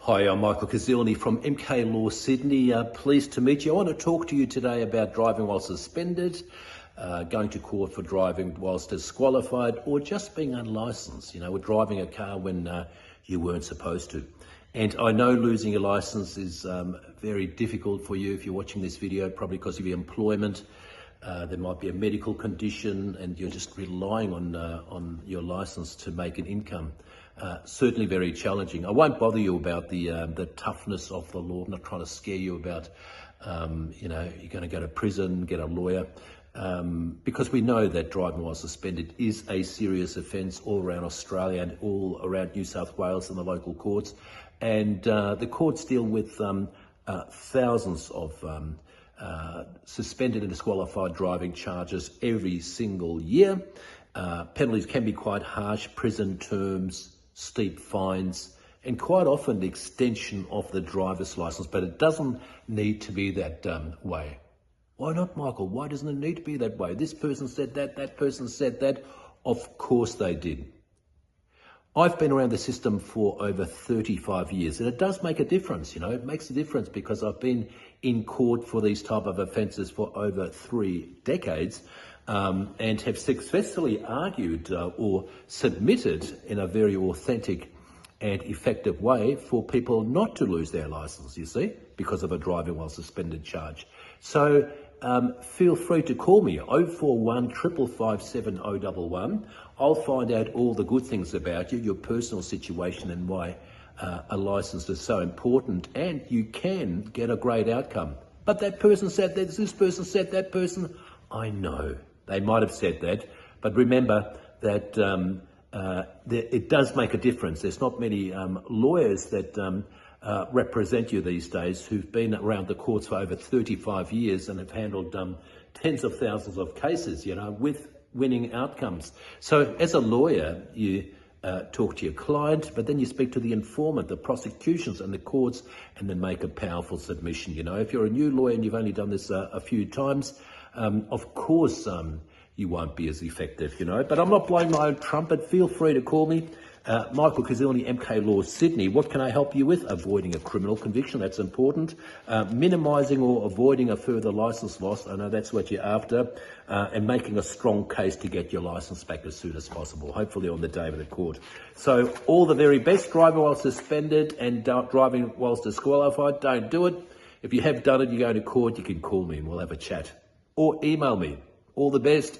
Hi, I'm Michael Kuzilny from MK Law Sydney. Pleased to meet you. I want to talk to you today about driving while suspended, going to court for driving whilst disqualified, or just being unlicensed, with driving a car when you weren't supposed to. And I know losing your license is very difficult for you if you're watching this video, probably because of your employment. There might be a medical condition and you're just relying on your license to make an income. Certainly very challenging. I won't bother you about the toughness of the law. I'm not trying to scare you about, you're going to go to prison, get a lawyer, because we know that driving while suspended is a serious offence all around Australia and all around New South Wales and the local courts. And the courts deal with thousands of suspended and disqualified driving charges every single year. Penalties can be quite harsh, prison terms, steep fines, and quite often the extension of the driver's license, but it doesn't need to be that way. Why not, Michael? Why doesn't it need to be that way? This person said that, that person said that. Of course they did. I've been around the system for over 35 years, and it does make a difference, it makes a difference because I've been in court for these type of offences for over 3 decades, and have successfully argued or submitted in a very authentic and effective way for people not to lose their licence, you see, because of a driving while suspended charge. So feel free to call me, 041 555 7011. I'll find out all the good things about you, your personal situation and why a licence is so important, and you can get a great outcome. But that person said that, this person said that person, I know. They might have said that, but remember that it does make a difference. There's not many lawyers that represent you these days who've been around the courts for over 35 years and have handled tens of thousands of cases, with winning outcomes. So as a lawyer, you talk to your client, but then you speak to the informant, the prosecutions and the courts, and then make a powerful submission. If you're a new lawyer and you've only done this a few times, of course you won't be as effective, but I'm not blowing my own trumpet. Feel free to call me. Michael Kuzilny, MK Law Sydney. What can I help you with? Avoiding a criminal conviction, that's important. Minimising or avoiding a further licence loss, I know that's what you're after. And making a strong case to get your licence back as soon as possible, hopefully on the day of the court. So all the very best. Driving while suspended and driving whilst disqualified, don't do it. If you have done it, you go to court, you can call me and we'll have a chat. Or email me. All the best.